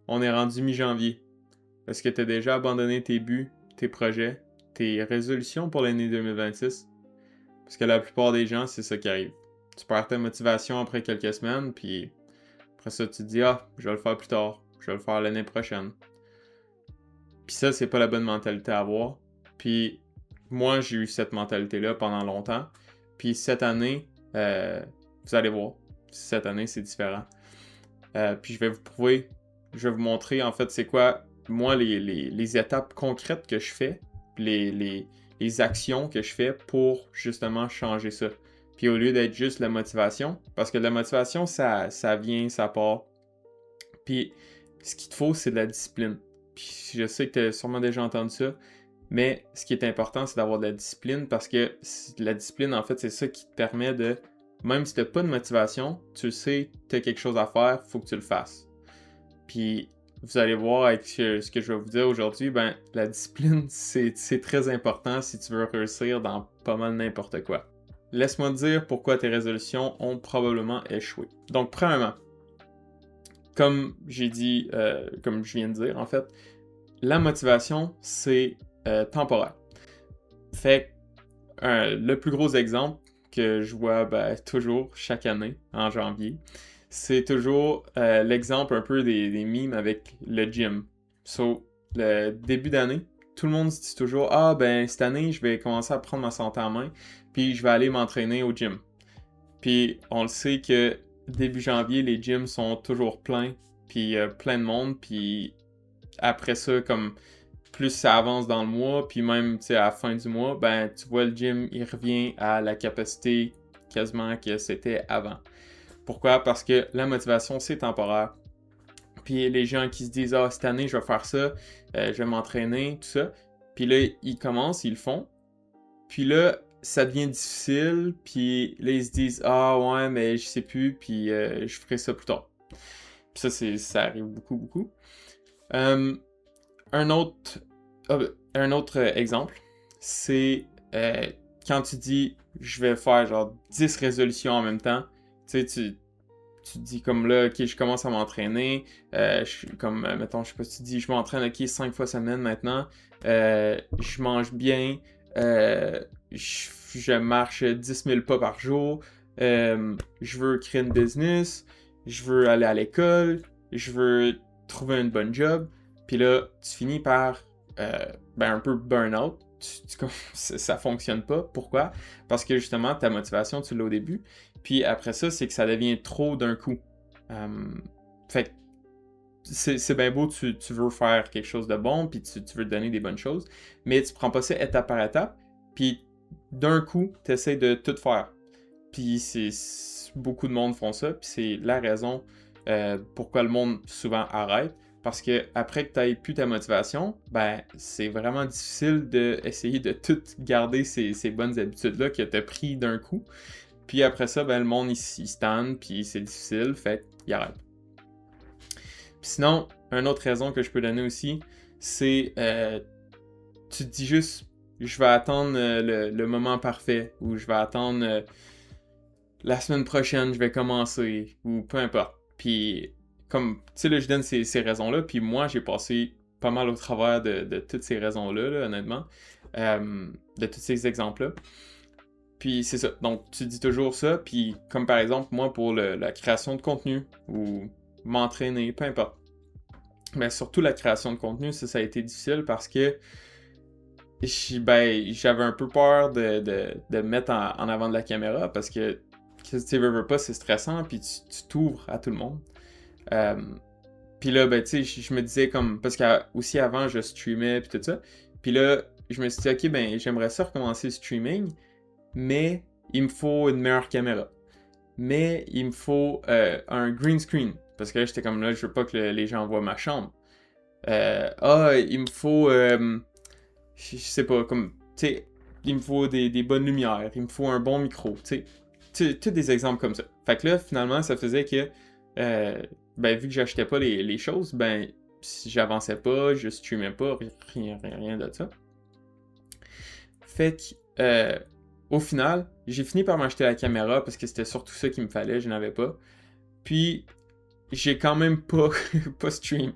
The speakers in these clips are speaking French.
on est rendu mi-janvier. Est-ce que tu as déjà abandonné tes buts, tes projets, tes résolutions pour l'année 2026? Parce que la plupart des gens, c'est ça qui arrive. Tu perds ta motivation après quelques semaines, puis après ça, tu te dis, ah, je vais le faire plus tard, je vais le faire l'année prochaine. Puis ça, c'est pas la bonne mentalité à avoir. Puis moi, j'ai eu cette mentalité-là pendant longtemps. Puis cette année, vous allez voir, cette année, c'est différent. Puis je vais vous prouver, je vais vous montrer en fait c'est quoi, moi, les étapes concrètes que je fais, les actions que je fais pour justement changer ça. Puis au lieu d'être juste la motivation, parce que la motivation, ça vient, ça part. Puis ce qu'il te faut, c'est de la discipline. Puis je sais que tu as sûrement déjà entendu ça, mais ce qui est important, c'est d'avoir de la discipline parce que la discipline, en fait, c'est ça qui te permet de, même si tu n'as pas de motivation, tu sais que tu as quelque chose à faire, il faut que tu le fasses. Puis vous allez voir avec ce que je vais vous dire aujourd'hui, ben la discipline, c'est très important si tu veux réussir dans pas mal n'importe quoi. Laisse-moi te dire pourquoi tes résolutions ont probablement échoué. Donc, premièrement, comme j'ai dit, comme je viens de dire, en fait, la motivation, c'est temporaire. Fait que le plus gros exemple que je vois toujours chaque année, en janvier, c'est toujours l'exemple un peu des memes avec le gym. So, le début d'année, tout le monde se dit toujours ah ben cette année, je vais commencer à prendre ma santé en main, puis je vais aller m'entraîner au gym. Puis on le sait que début janvier, les gyms sont toujours pleins, puis plein de monde, puis après ça, comme plus ça avance dans le mois, puis même à la fin du mois, ben tu vois le gym, il revient à la capacité quasiment que c'était avant. Pourquoi? Parce que la motivation, c'est temporaire. Puis les gens qui se disent ah cette année je vais faire ça, je vais m'entraîner, tout ça. Puis là, ils commencent, ils le font. Puis là, ça devient difficile, puis là, ils se disent ah ouais, mais je sais plus, puis je ferai ça plus tard. Puis ça arrive beaucoup, beaucoup. Euh, un autre, un autre exemple, c'est quand tu dis je vais faire genre 10 résolutions en même temps, tu te dis comme là, ok, je commence à m'entraîner, comme, mettons, je sais pas si tu dis je m'entraîne, ok, 5 fois semaine maintenant, je mange bien, je marche 10 000 pas par jour, je veux créer une business, je veux aller à l'école, je veux trouver une bonne job, puis là, tu finis par un peu burn-out. Ça fonctionne pas. Pourquoi? Parce que justement, ta motivation, tu l'as au début. Puis après ça, c'est que ça devient trop d'un coup. Fait que c'est bien beau, tu veux faire quelque chose de bon, puis tu veux te donner des bonnes choses, mais tu prends pas ça étape par étape, puis d'un coup, tu essaies de tout faire. Puis beaucoup de monde font ça, puis c'est la raison pourquoi le monde souvent arrête. Parce que après que tu n'aies plus ta motivation, ben c'est vraiment difficile d'essayer de tout garder ces bonnes habitudes-là que tu as pris d'un coup. Puis après ça, ben le monde il se tanne, puis c'est difficile, fait qu'il arrête. Puis sinon, une autre raison que je peux donner aussi, c'est tu te dis juste je vais attendre le moment parfait, ou je vais attendre la semaine prochaine, je vais commencer, ou peu importe. Puis, comme, tu sais, là, je donne ces raisons-là, puis moi, j'ai passé pas mal au travers de toutes ces raisons-là, là, honnêtement, de tous ces exemples-là. Puis, c'est ça. Donc, tu dis toujours ça, puis comme par exemple, moi, pour la création de contenu, ou m'entraîner, peu importe. Mais surtout la création de contenu, ça a été difficile parce que j'avais un peu peur de me mettre en avant de la caméra parce que tu veux pas, c'est stressant, puis tu t'ouvres à tout le monde. Puis là, ben, tu sais, je me disais comme, parce qu'aussi avant, je streamais, puis tout ça. Puis là, je me suis dit, ok, ben, j'aimerais ça recommencer le streaming, mais il me faut une meilleure caméra. Mais il me faut un green screen, parce que là, j'étais comme là, je veux pas que les gens voient ma chambre. Il me faut, je sais pas, comme, tu sais, il me faut des bonnes lumières, il me faut un bon micro, tu sais, tous des exemples comme ça. Fait que là, finalement, ça faisait que, vu que j'achetais pas les choses, ben, j'avançais pas, je streamais pas, rien de ça. Fait que, au final, j'ai fini par m'acheter la caméra parce que c'était surtout ça qu'il me fallait, je n'avais pas. Puis, j'ai quand même pas, pas stream.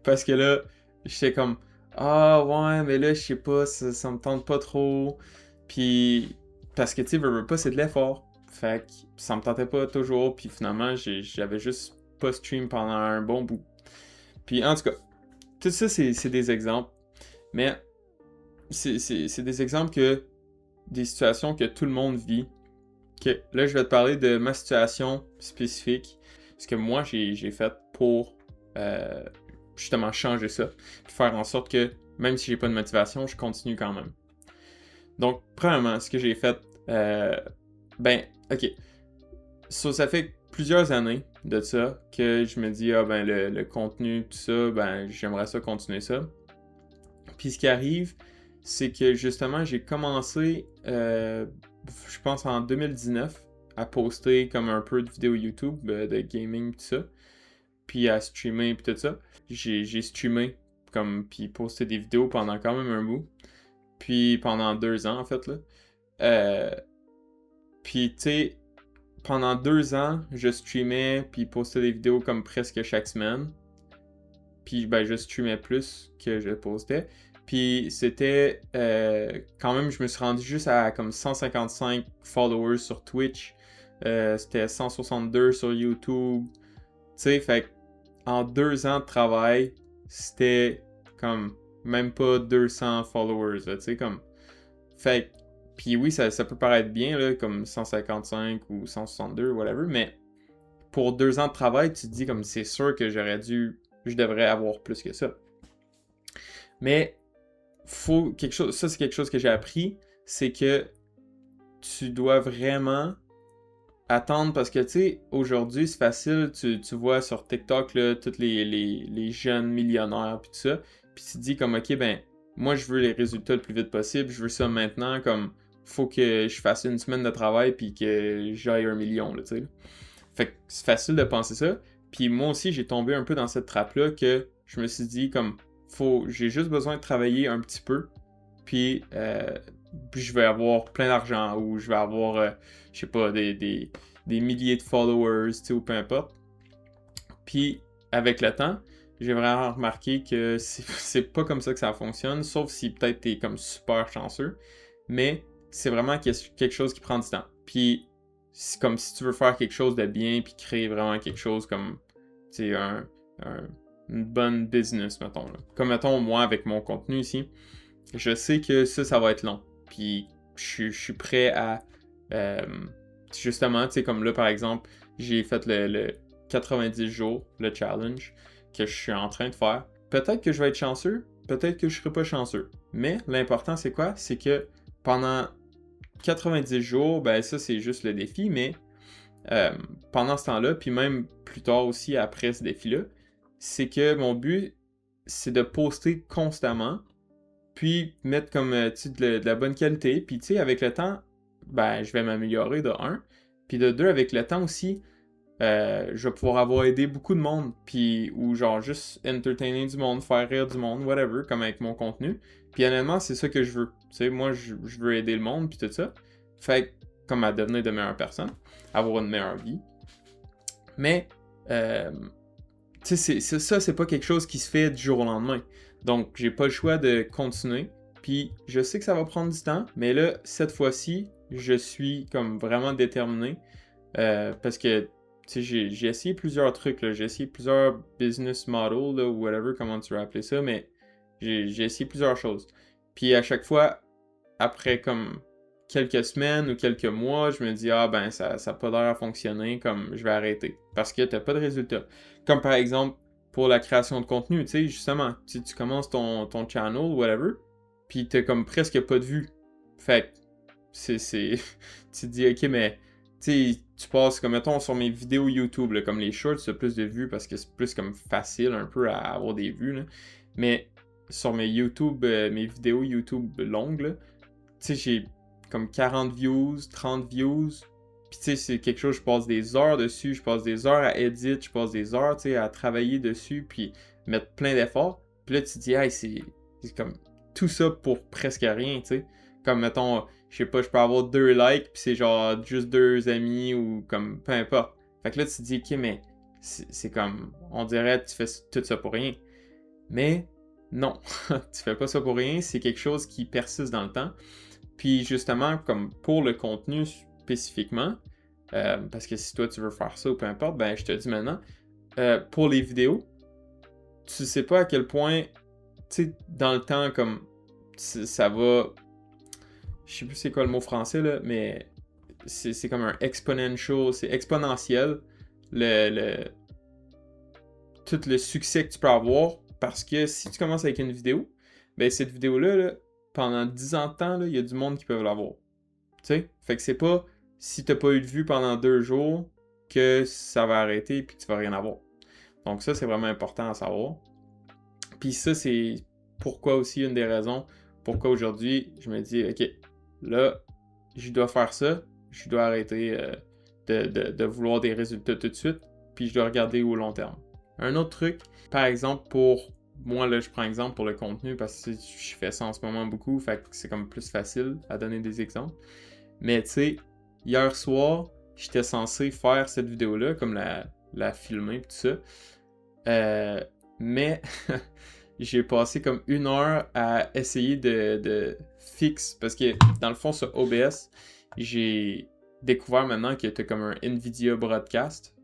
Parce que là, j'étais comme, ah ouais, mais là, je sais pas, ça me tente pas trop. Puis, parce que tu sais, veux pas, c'est de l'effort. Fait que ça me tentait pas toujours. Puis finalement, j'avais juste pas stream pendant un bon bout. Puis en tout cas, tout ça, c'est des exemples. Mais c'est des exemples que des situations que tout le monde vit. Que là, je vais te parler de ma situation spécifique. Ce que moi, j'ai fait pour euh, justement changer ça. Puis faire en sorte que même si j'ai pas de motivation, je continue quand même. Donc, premièrement, ce que j'ai fait, ben, ok. Ça fait plusieurs années de ça que je me dis, ah ben, le contenu, tout ça, ben, j'aimerais ça continuer ça. Puis ce qui arrive, c'est que justement, j'ai commencé, je pense en 2019, à poster comme un peu de vidéos YouTube, de gaming, tout ça. Puis à streamer, puis tout ça. J'ai streamé, comme, puis posté des vidéos pendant quand même un bout. Puis pendant 2 ans, en fait, là. Euh, puis, tu sais, pendant 2 ans, je streamais, puis postais des vidéos comme presque chaque semaine. Puis, ben, je streamais plus que je postais. Puis, c'était quand même, je me suis rendu juste à comme 155 followers sur Twitch. C'était 162 sur YouTube. Tu sais, fait en 2 ans de travail, c'était comme même pas 200 followers, tu sais, comme. Fait puis oui, ça peut paraître bien, là, comme 155 ou 162, whatever, mais pour 2 ans de travail, tu te dis comme c'est sûr que je devrais avoir plus que ça. Mais ça c'est quelque chose que j'ai appris, c'est que tu dois vraiment attendre parce que tu sais, aujourd'hui c'est facile, tu vois sur TikTok là, tous les jeunes millionnaires puis tout ça, puis tu te dis comme ok ben moi je veux les résultats le plus vite possible, je veux ça maintenant, comme faut que je fasse une semaine de travail puis que j'aille 1 million là, tu sais. Fait que c'est facile de penser ça. Puis moi aussi, j'ai tombé un peu dans cette trappe-là que je me suis dit comme j'ai juste besoin de travailler un petit peu, puis, puis je vais avoir plein d'argent ou je vais avoir, je sais pas, des milliers de followers, tu sais, ou peu importe. Puis avec le temps, j'ai vraiment remarqué que c'est pas comme ça que ça fonctionne, sauf si peut-être t'es comme super chanceux, mais c'est vraiment quelque chose qui prend du temps. Puis c'est comme si tu veux faire quelque chose de bien, puis créer vraiment quelque chose comme, tu sais, une bonne business, mettons. Là. Comme, mettons, moi, avec mon contenu ici, je sais que ça va être long. Puis je suis prêt à, euh, justement, tu sais, comme là, par exemple, j'ai fait le 90 jours, le challenge, que je suis en train de faire. Peut-être que je vais être chanceux, peut-être que je serai pas chanceux. Mais l'important, c'est quoi? C'est que pendant 90 jours, ben ça, c'est juste le défi, mais pendant ce temps-là, puis même plus tard aussi après ce défi-là, c'est que mon but, c'est de poster constamment, puis mettre comme de la bonne qualité, puis tu sais, avec le temps, ben je vais m'améliorer de un, puis de deux, avec le temps aussi, je vais pouvoir avoir aidé beaucoup de monde, puis ou genre juste entertainer du monde, faire rire du monde, whatever, comme avec mon contenu. Puis honnêtement, c'est ça que je veux. Tu sais, moi, je veux aider le monde, puis tout ça. Fait que, comme à devenir de meilleures personnes, avoir une meilleure vie. Mais, tu sais, ça, c'est pas quelque chose qui se fait du jour au lendemain. Donc, j'ai pas le choix de continuer. Puis, je sais que ça va prendre du temps, mais là, cette fois-ci, je suis comme vraiment déterminé. Parce que, tu sais, j'ai essayé plusieurs trucs, là. J'ai essayé plusieurs business models, là, ou whatever, comment tu veux appeler ça, mais j'ai essayé plusieurs choses. Puis, à chaque fois, après comme quelques semaines ou quelques mois, je me dis, ah ben ça n'a pas l'air à fonctionner, comme je vais arrêter. Parce que t'as pas de résultat. Comme par exemple, pour la création de contenu, tu sais, justement, tu commences ton channel, whatever, puis t'as comme presque pas de vues. Fait que, tu te dis, ok, mais, tu sais, tu passes, comme mettons, sur mes vidéos YouTube, là, comme les shorts, tu as plus de vues parce que c'est plus comme facile un peu à avoir des vues, là. Mais sur mes vidéos YouTube longues, là, tu sais, j'ai comme 40 views, 30 views. Puis tu sais, c'est quelque chose, je passe des heures dessus, je passe des heures à edit, je passe des heures, tu sais, à travailler dessus, puis mettre plein d'efforts. Puis là, tu te dis, hey, c'est comme tout ça pour presque rien, tu sais. Comme, mettons, je sais pas, je peux avoir 2 likes, puis c'est genre juste 2 amis, ou comme, peu importe. Fait que là, tu te dis, ok, mais c'est comme, on dirait que tu fais tout ça pour rien. Mais non, tu fais pas ça pour rien, c'est quelque chose qui persiste dans le temps. Puis justement, comme pour le contenu spécifiquement, parce que si toi tu veux faire ça ou peu importe, ben je te dis maintenant, pour les vidéos, tu sais pas à quel point, tu sais, dans le temps, comme ça va. Je sais plus c'est quoi le mot français là, mais c'est comme un exponential, c'est exponentiel le tout le succès que tu peux avoir parce que si tu commences avec une vidéo, ben cette vidéo-là, là, pendant 10 ans de temps, il y a du monde qui peut l'avoir. Tu sais? Fait que c'est pas si t'as pas eu de vue pendant 2 jours que ça va arrêter et que tu vas rien avoir. Donc ça, c'est vraiment important à savoir. Puis ça, c'est pourquoi aussi une des raisons pourquoi aujourd'hui, je me dis, OK, là, je dois faire ça, je dois arrêter de vouloir des résultats tout de suite, puis je dois regarder au long terme. Un autre truc, par exemple, pour moi, là, je prends exemple pour le contenu parce que je fais ça en ce moment beaucoup, fait que c'est comme plus facile à donner des exemples. Mais tu sais, hier soir, j'étais censé faire cette vidéo-là, comme la filmer et tout ça. Mais j'ai passé comme 1 heure à essayer de fix, parce que dans le fond, sur OBS, j'ai découvert maintenant que tu as comme un NVIDIA broadcast,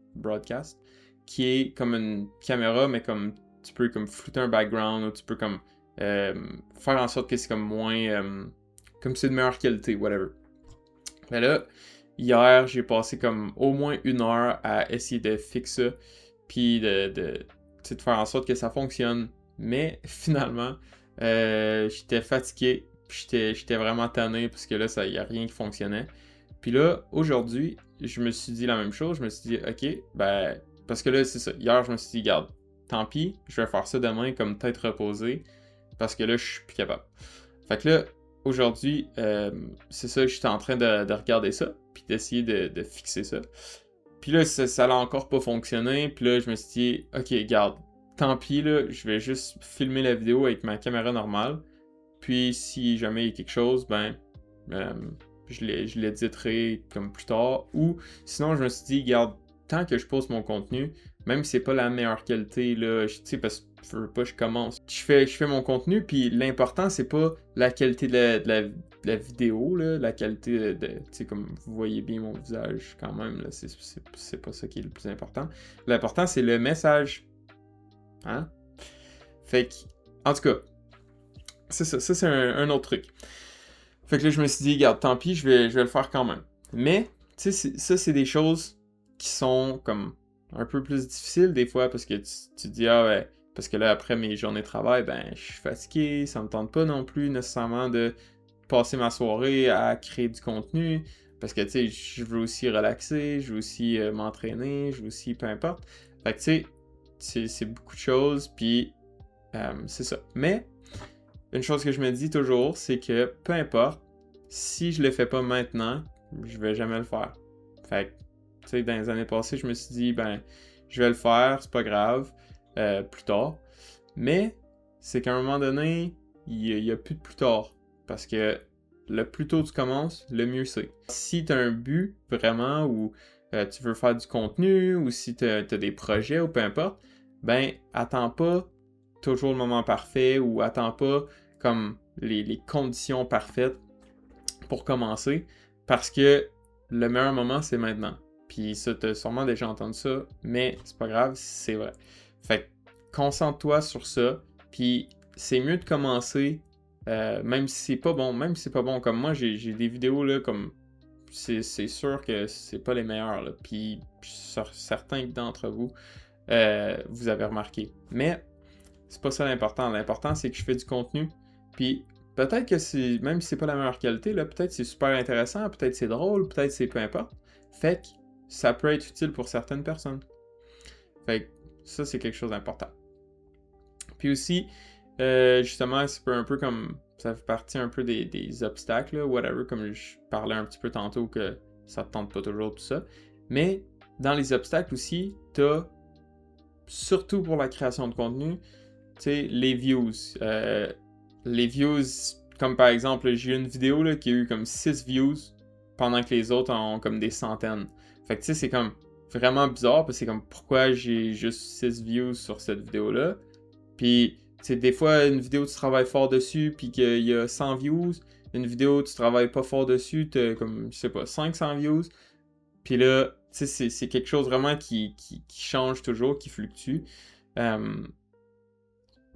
qui est comme une caméra, mais comme tu peux comme flouter un background, ou tu peux comme faire en sorte que c'est comme moins, comme c'est de meilleure qualité, whatever. Mais là, hier, j'ai passé comme au moins 1 heure à essayer de fixer ça, puis de faire en sorte que ça fonctionne. Mais finalement, j'étais fatigué, puis j'étais vraiment tanné, parce que là, il n'y a rien qui fonctionnait. Puis là, aujourd'hui, je me suis dit la même chose. Je me suis dit, OK, ben, parce que là, c'est ça. Hier, je me suis dit, garde, tant pis, je vais faire ça demain comme tête reposée, parce que là, je suis plus capable. Fait que là, aujourd'hui, c'est ça, j'étais en train de regarder ça, puis d'essayer de fixer ça. Puis là, ça n'a encore pas fonctionné, puis là, je me suis dit, OK, garde, tant pis, là, je vais juste filmer la vidéo avec ma caméra normale, puis si jamais il y a quelque chose, ben, je l'éditerai comme plus tard, ou sinon, je me suis dit, garde, tant que je poste mon contenu, même si c'est pas la meilleure qualité, là, tu sais, parce que je veux pas, je commence. Je fais mon contenu, puis l'important, c'est pas la qualité de la vidéo, là, la qualité tu sais, comme vous voyez bien mon visage quand même, là, c'est pas ça qui est le plus important. L'important, c'est le message. Hein? Fait que, en tout cas, c'est ça, c'est un autre truc. Fait que là, je me suis dit, regarde, tant pis, je vais le faire quand même. Mais, tu sais, ça, c'est des choses qui sont comme un peu plus difficiles des fois parce que tu te dis, ah ouais, parce que là, après mes journées de travail, ben, je suis fatigué, ça me tente pas non plus nécessairement de passer ma soirée à créer du contenu parce que, tu sais, je veux aussi relaxer, je veux aussi m'entraîner, je veux aussi, peu importe. Fait que, tu sais, c'est beaucoup de choses, puis c'est ça. Mais, une chose que je me dis toujours, c'est que peu importe, si je le fais pas maintenant, je vais jamais le faire. Fait que, tu sais, dans les années passées, je me suis dit, ben, je vais le faire, c'est pas grave, plus tard. Mais, c'est qu'à un moment donné, il y a plus de plus tard. Parce que le plus tôt tu commences, le mieux c'est. Si tu as un but vraiment, ou tu veux faire du contenu, ou si tu as des projets, ou peu importe, ben, attends pas toujours le moment parfait, ou attends pas comme les conditions parfaites pour commencer, parce que le meilleur moment, c'est maintenant. Puis ça, t'as sûrement déjà entendu ça, mais c'est pas grave, c'est vrai. Fait que concentre-toi sur ça, puis c'est mieux de commencer, même si c'est pas bon, comme moi, j'ai des vidéos, là, comme, c'est sûr que c'est pas les meilleures, là, puis certains d'entre vous, vous avez remarqué. Mais, c'est pas ça l'important. L'important, c'est que je fais du contenu, puis peut-être que c'est, même si c'est pas la meilleure qualité, là, peut-être c'est super intéressant, peut-être c'est drôle, peut-être c'est peu importe. Fait que ça peut être utile pour certaines personnes. Fait que ça, c'est quelque chose d'important. Puis aussi, justement, c'est un peu comme, ça fait partie un peu des obstacles, là, whatever, comme je parlais un petit peu tantôt que ça te tente pas toujours, tout ça. Mais dans les obstacles aussi, t'as, surtout pour la création de contenu, tu sais, les views. Les views, comme par exemple, j'ai eu une vidéo là, qui a eu comme 6 views, pendant que les autres en ont comme des centaines. Fait que tu sais, c'est comme vraiment bizarre, parce que c'est comme, pourquoi j'ai juste 6 views sur cette vidéo-là? Puis C'est des fois, une vidéo, tu travailles fort dessus, puis qu'il y a 100 views. Une vidéo, tu travailles pas fort dessus, t'as comme, je sais pas, 500 views. Puis là, tu sais, c'est quelque chose vraiment qui change toujours, qui fluctue. Euh,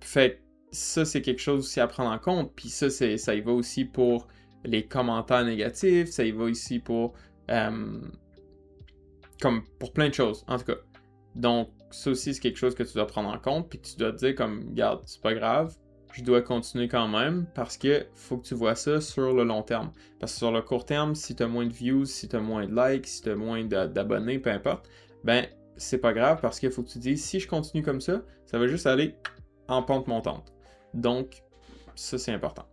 Fait que ça, c'est quelque chose aussi à prendre en compte. Puis ça y va aussi pour les commentaires négatifs, ça y va aussi pour euh, comme pour plein de choses, en tout cas. Donc, ça aussi, c'est quelque chose que tu dois prendre en compte, puis que tu dois te dire comme, regarde, c'est pas grave, je dois continuer quand même, parce que faut que tu vois ça sur le long terme. Parce que sur le court terme, si tu as moins de views, si tu as moins de likes, si tu as moins d'abonnés, peu importe, ben, c'est pas grave, parce qu'il faut que tu te dises, si je continue comme ça va juste aller en pente montante. Donc, ça, c'est important.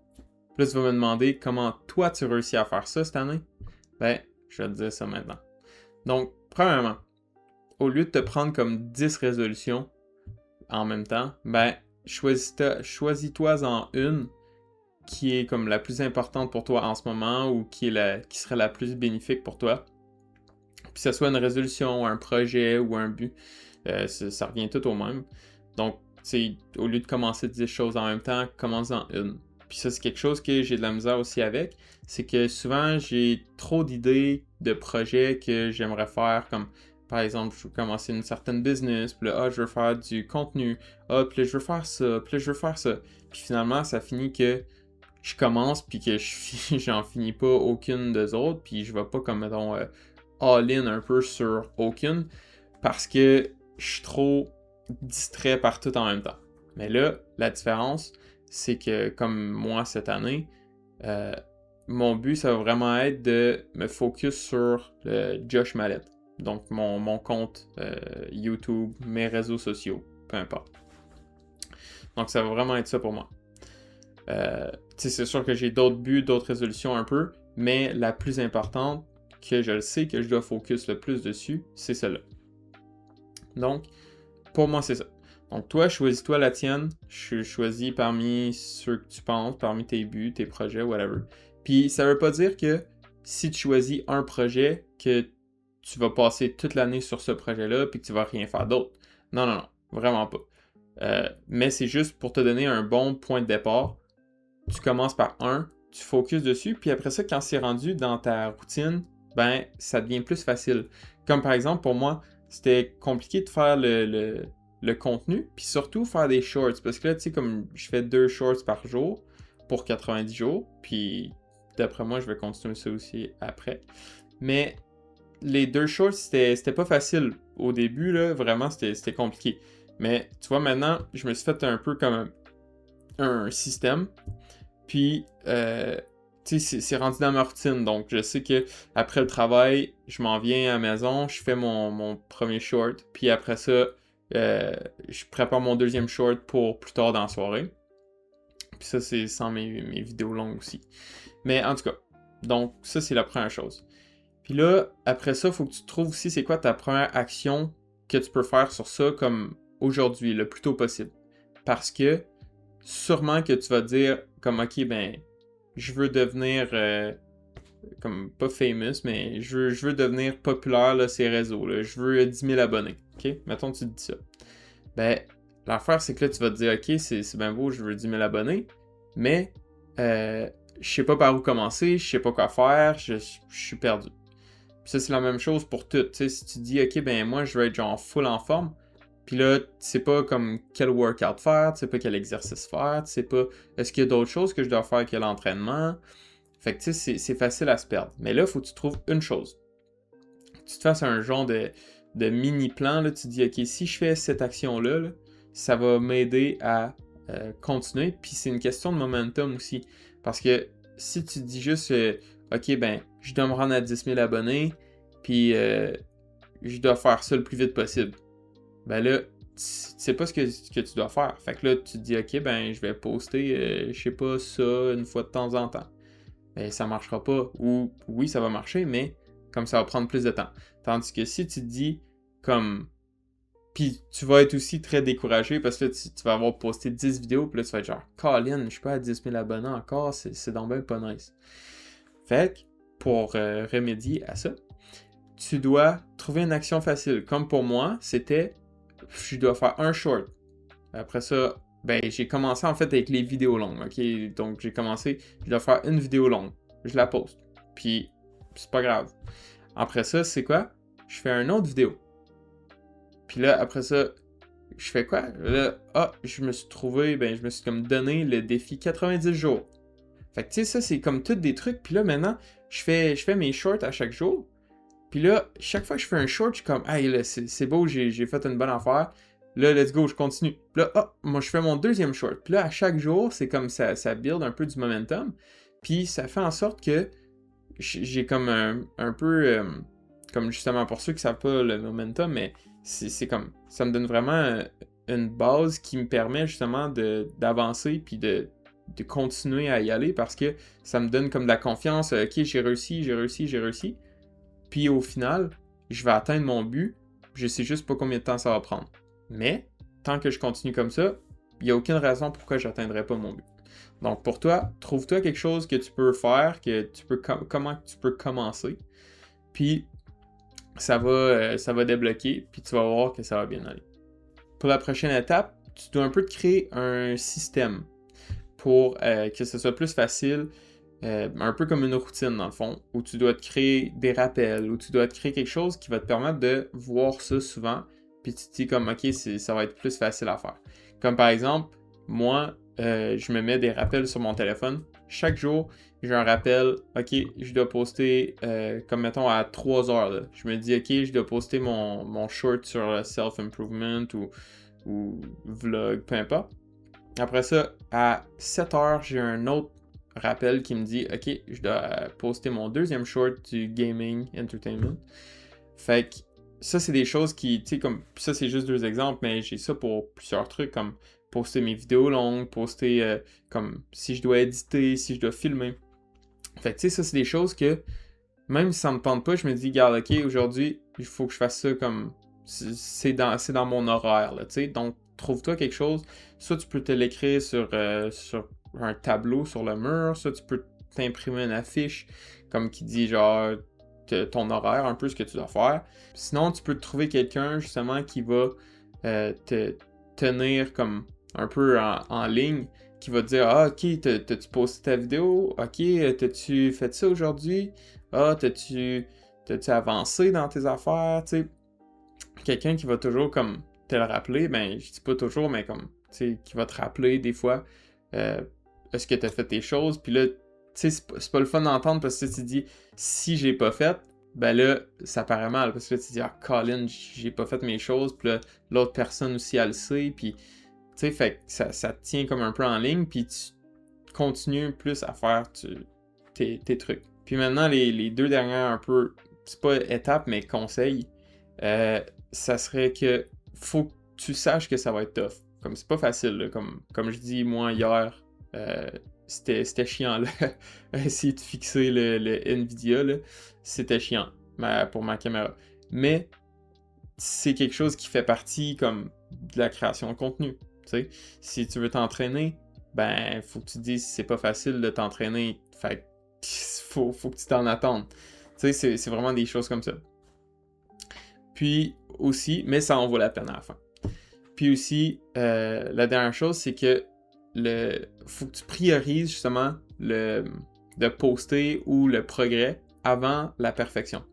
Là, tu vas me demander comment toi, tu réussis à faire ça cette année? Ben, je vais te dire ça maintenant. Donc, premièrement, au lieu de te prendre comme 10 résolutions en même temps, ben, choisis-toi-en une qui est comme la plus importante pour toi en ce moment ou qui serait la plus bénéfique pour toi. Puis que ce soit une résolution, un projet ou un but, ça revient tout au même. Donc, au lieu de commencer 10 choses en même temps, commence-en une. Puis ça, c'est quelque chose que j'ai de la misère aussi avec. C'est que souvent, j'ai trop d'idées de projets que j'aimerais faire, comme par exemple, je veux commencer une certaine business, puis là, je veux faire du contenu, puis là, je veux faire ça, puis là, je veux faire ça. Puis finalement, ça finit que je commence, puis que j'en finis pas aucune des autres, puis je vais pas comme, mettons, all-in un peu sur aucune, parce que je suis trop distrait par tout en même temps. Mais là, la différence, c'est que comme moi cette année, mon but, ça va vraiment être de me focus sur le Josh Mallet. Donc mon compte YouTube, mes réseaux sociaux, peu importe. Donc ça va vraiment être ça pour moi. C'est sûr que j'ai d'autres buts, d'autres résolutions un peu, mais la plus importante, que je le sais que je dois focus le plus dessus, c'est celle-là. Donc, pour moi, c'est ça. Donc, toi, choisis-toi la tienne. Je choisis parmi ceux que tu penses, parmi tes buts, tes projets, whatever. Puis, ça veut pas dire que si tu choisis un projet, que tu vas passer toute l'année sur ce projet-là, puis que tu vas rien faire d'autre. Non, non, non, vraiment pas. Mais c'est juste pour te donner un bon point de départ. Tu commences par un, tu focuses dessus, puis après ça, quand c'est rendu dans ta routine, ben, ça devient plus facile. Comme par exemple, pour moi, c'était compliqué de faire le contenu, puis surtout faire des shorts, parce que là, tu sais, comme je fais 2 shorts par jour pour 90 jours, puis d'après moi, je vais continuer ça aussi après. Mais les 2 shorts, c'était pas facile. Au début, là, vraiment, c'était compliqué. Mais tu vois, maintenant, je me suis fait un peu comme un système. Puis, tu sais, c'est rendu dans ma routine. Donc, je sais que après le travail, je m'en viens à la maison, je fais mon premier short. Puis après ça, je prépare mon deuxième short pour plus tard dans la soirée. Puis ça, c'est sans mes vidéos longues aussi. Mais en tout cas, donc ça, c'est la première chose. Puis là, après ça, il faut que tu trouves aussi c'est quoi ta première action que tu peux faire sur ça comme aujourd'hui, le plus tôt possible. Parce que sûrement que tu vas dire comme ok, ben, je veux devenir comme pas famous, mais je veux devenir populaire là, ces réseaux. Là. Je veux 10 000 abonnés. Ok? Mettons que tu te dis ça. Ben, l'affaire, c'est que là, tu vas te dire, ok, c'est bien beau, je veux 10 000 abonnés, mais je sais pas par où commencer, je sais pas quoi faire, je suis perdu. Puis ça, c'est la même chose pour tout. Tu sais, si tu dis, ok, ben moi, je veux être genre full en forme, puis là, tu sais pas comme quel workout faire, tu sais pas quel exercice faire, tu sais pas est-ce qu'il y a d'autres choses que je dois faire que l'entraînement. Fait que tu sais, c'est facile à se perdre. Mais là, il faut que tu trouves une chose. Tu te fasses un genre de mini-plan, là, tu te dis, ok, si je fais cette action-là, là, ça va m'aider à continuer. Puis c'est une question de momentum aussi. Parce que si tu te dis juste, ok, ben, je dois me rendre à 10 000 abonnés, puis je dois faire ça le plus vite possible. Ben là, tu sais pas ce que tu dois faire. Fait que là, tu te dis, ok, ben, je vais poster, je sais pas, ça une fois de temps en temps. Ben, ça marchera pas. Ou oui, ça va marcher, mais comme ça va prendre plus de temps. Tandis que si tu te dis, comme. Puis tu vas être aussi très découragé parce que là, tu vas avoir posté 10 vidéos, puis là, tu vas être genre, Colin, je suis pas à 10 000 abonnés encore, c'est donc ben pas nice. Fait que, pour remédier à ça, tu dois trouver une action facile. Comme pour moi, c'était je dois faire un short. Après ça, ben, j'ai commencé en fait avec les vidéos longues, ok? Donc, j'ai commencé, je dois faire une vidéo longue, je la poste, puis c'est pas grave. Après ça, c'est quoi? Je fais une autre vidéo. Puis là, après ça, je fais quoi? Là, je me suis trouvé, ben, je me suis comme donné le défi 90 jours. Fait que, tu sais, ça, c'est comme tous des trucs. Puis là, maintenant, je fais mes shorts à chaque jour. Puis là, chaque fois que je fais un short, je suis comme, hey, là, c'est beau, j'ai fait une bonne affaire. Là, let's go, je continue. Puis là, moi, je fais mon deuxième short. Puis là, à chaque jour, c'est comme ça build un peu du momentum. Puis ça fait en sorte que j'ai comme un peu, comme justement pour ceux qui savent pas le momentum, mais c'est comme, ça me donne vraiment une base qui me permet justement d'avancer puis de continuer à y aller parce que ça me donne comme de la confiance. Ok, j'ai réussi, j'ai réussi, j'ai réussi. Puis au final, je vais atteindre mon but. Je sais juste pas combien de temps ça va prendre. Mais, tant que je continue comme ça, il n'y a aucune raison pourquoi je n'atteindrai pas mon but. Donc pour toi, trouve-toi quelque chose que tu peux faire, que tu peux comment tu peux commencer. Puis ça va débloquer, puis tu vas voir que ça va bien aller. Pour la prochaine étape, tu dois un peu te créer un système pour que ce soit plus facile, un peu comme une routine dans le fond, où tu dois te créer des rappels, où tu dois te créer quelque chose qui va te permettre de voir ça souvent, puis tu te dis comme ok, ça va être plus facile à faire. Comme par exemple, moi, je me mets des rappels sur mon téléphone. Chaque jour, j'ai un rappel, ok, je dois poster, comme mettons à 3 heures, là. Je me dis, ok, je dois poster mon short sur le self-improvement ou vlog, peu importe. Après ça, à 7 heures, j'ai un autre rappel qui me dit, ok, je dois poster mon deuxième short du gaming entertainment. Fait que ça, c'est des choses qui, tu sais, comme, ça, c'est juste 2 exemples, mais j'ai ça pour plusieurs trucs, comme poster mes vidéos longues, poster, comme, si je dois éditer, si je dois filmer. Fait que, tu sais, ça, c'est des choses que, même si ça me tente pas, je me dis, regarde, ok, aujourd'hui, il faut que je fasse ça comme, c'est dans mon horaire, là, tu sais. Donc, trouve-toi quelque chose. Soit tu peux te l'écrire sur un tableau sur le mur, soit tu peux t'imprimer une affiche, comme qui dit, genre, ton horaire, un peu ce que tu dois faire. Sinon, tu peux te trouver quelqu'un, justement, qui va te tenir comme un peu en ligne, qui va te dire, ah, ok, t'as-tu posté ta vidéo? Ok, t'as-tu fait ça aujourd'hui? Ah, t'as-tu avancé dans tes affaires? Tu sais, quelqu'un qui va toujours comme te le rappeler, ben, je dis pas toujours, mais comme, tu sais, qui va te rappeler des fois, euh, est-ce que t'as fait tes choses? Puis là, tu sais, c'est pas le fun d'entendre parce que tu te dis, si j'ai pas fait, ben là, ça paraît mal parce que là, tu te dis, ah, Colin, j'ai pas fait mes choses, puis là, l'autre personne aussi, elle le sait, puis, tu sais, fait que ça te tient comme un peu en ligne, puis tu continues plus à faire tes trucs. Puis maintenant, les 2 dernières, un peu, c'est pas étapes, mais conseils, ça serait que faut que tu saches que ça va être tough. Comme c'est pas facile, là. Comme je dis, moi, hier, c'était chiant, là. Essayer de fixer le Nvidia, là, c'était chiant pour ma caméra. Mais c'est quelque chose qui fait partie, comme, de la création de contenu, tu sais. Si tu veux t'entraîner, ben, faut que tu te dises c'est pas facile de t'entraîner. Fait que faut que tu t'en attendes. Tu sais, c'est vraiment des choses comme ça. Puis aussi, mais ça en vaut la peine à la fin. Puis aussi, la dernière chose, c'est que faut que tu priorises justement de poster ou le progrès avant la perfection.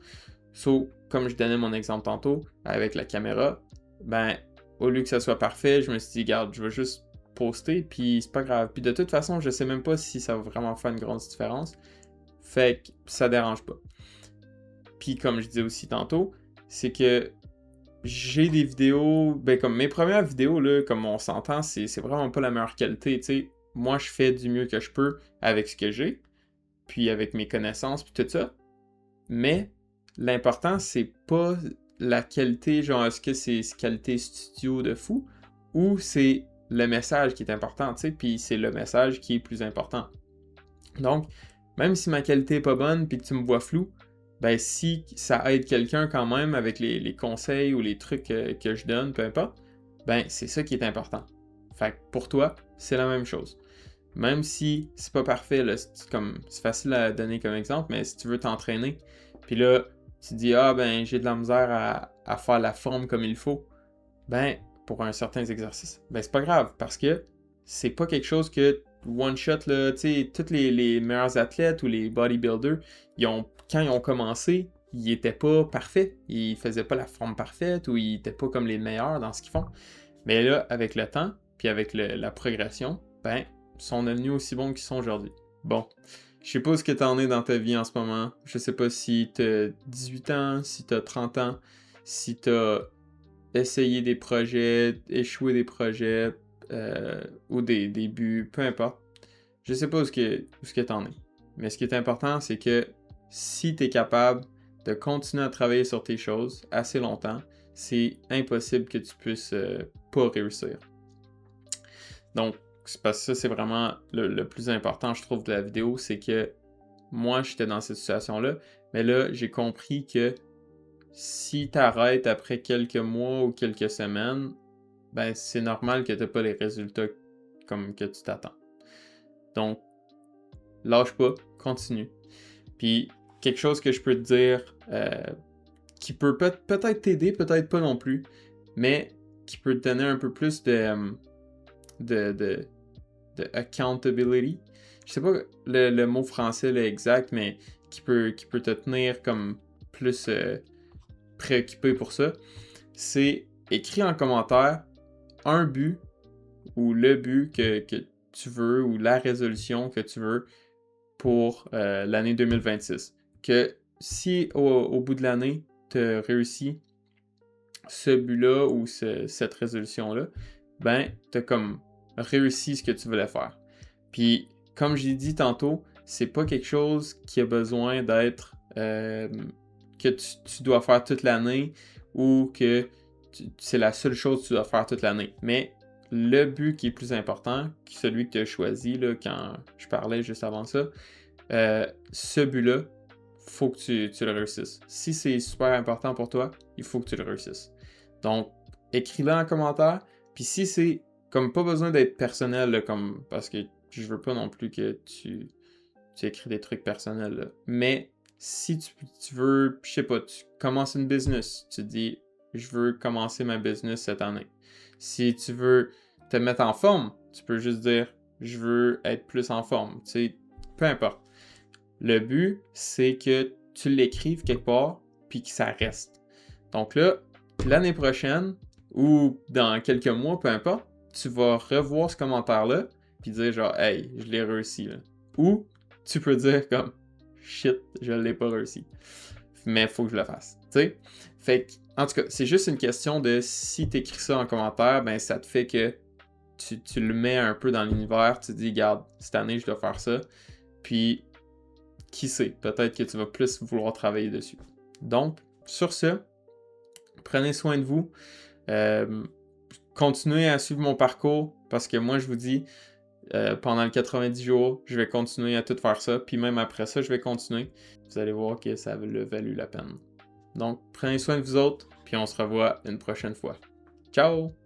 So, comme je donnais mon exemple tantôt avec la caméra, ben, au lieu que ça soit parfait, je me suis dit, regarde, je vais juste poster, puis c'est pas grave. Puis de toute façon, je sais même pas si ça va vraiment faire une grosse différence. Fait que ça dérange pas. Puis comme je disais aussi tantôt, c'est que j'ai des vidéos, ben comme mes premières vidéos, là, comme on s'entend, c'est vraiment pas la meilleure qualité, tu sais. Moi, je fais du mieux que je peux avec ce que j'ai, puis avec mes connaissances, puis tout ça. Mais l'important, c'est pas la qualité, genre, est-ce que c'est qualité studio de fou, ou c'est le message qui est important, tu sais, puis c'est le message qui est plus important. Donc, même si ma qualité est pas bonne, puis que tu me vois flou, ben si ça aide quelqu'un quand même avec les conseils ou les trucs que je donne, peu importe, ben c'est ça qui est important. Fait que pour toi, c'est la même chose. Même si c'est pas parfait, là, c'est facile à donner comme exemple, mais si tu veux t'entraîner, puis là, tu dis, ah ben j'ai de la misère à faire la forme comme il faut, ben pour un certain exercice, ben c'est pas grave, parce que c'est pas quelque chose que one shot, là, tu sais, tous les meilleurs athlètes ou les bodybuilders, quand ils ont commencé, ils étaient pas parfaits. Ils faisaient pas la forme parfaite ou ils étaient pas comme les meilleurs dans ce qu'ils font. Mais là, avec le temps, puis avec la progression, ben, ils sont devenus aussi bons qu'ils sont aujourd'hui. Bon, je sais pas où ce que t'en es dans ta vie en ce moment. Je sais pas si t'as 18 ans, si t'as 30 ans, si t'as essayé des projets, échoué des projets, ou des buts, peu importe. Je sais pas où ce que t'en es. Mais ce qui est important, c'est que si t'es capable de continuer à travailler sur tes choses assez longtemps, c'est impossible que tu puisses pas réussir. Donc, c'est parce que ça, c'est vraiment le plus important, je trouve, de la vidéo, c'est que moi, j'étais dans cette situation-là, mais là, j'ai compris que si t'arrêtes après quelques mois ou quelques semaines, ben c'est normal que t'aies pas les résultats comme que tu t'attends. Donc, lâche pas, continue. Puis, quelque chose que je peux te dire qui peut peut-être t'aider, peut-être pas non plus, mais qui peut te donner un peu plus de accountability. Je sais pas le mot français là, exact, mais qui peut te tenir comme plus préoccupé pour ça. C'est écrire en commentaire un but ou le but que tu veux ou la résolution que tu veux pour l'année 2026. Que si au bout de l'année, tu as réussi ce but-là ou cette résolution-là, ben, tu as comme réussi ce que tu voulais faire. Puis, comme j'ai dit tantôt, c'est pas quelque chose qui a besoin d'être que tu dois faire toute l'année ou que c'est la seule chose que tu dois faire toute l'année. Mais le but qui est plus important, celui que tu as choisi là, quand je parlais juste avant ça, ce but-là, faut que tu le réussisses. Si c'est super important pour toi, il faut que tu le réussisses. Donc, écris-le en commentaire. Puis si c'est comme pas besoin d'être personnel, là, comme parce que je veux pas non plus que tu écris des trucs personnels. Là. Mais si tu veux, je sais pas, tu commences une business, tu dis je veux commencer ma business cette année. Si tu veux te mettre en forme, tu peux juste dire je veux être plus en forme. Tu sais, peu importe. Le but, c'est que tu l'écrives quelque part, puis que ça reste. Donc là, l'année prochaine, ou dans quelques mois, peu importe, tu vas revoir ce commentaire-là, puis dire genre, hey, je l'ai réussi. Là. Ou tu peux dire comme, shit, je l'ai pas réussi. Mais il faut que je le fasse. Tu sais? Fait que, en tout cas, c'est juste une question de si tu écris ça en commentaire, ben ça te fait que tu le mets un peu dans l'univers, tu te dis, regarde, cette année, je dois faire ça. Puis, qui sait, peut-être que tu vas plus vouloir travailler dessus. Donc, sur ce, prenez soin de vous. Continuez à suivre mon parcours parce que moi, je vous dis, pendant les 90 jours, je vais continuer à tout faire ça. Puis même après ça, je vais continuer. Vous allez voir que ça a valu la peine. Donc, prenez soin de vous autres, puis on se revoit une prochaine fois. Ciao!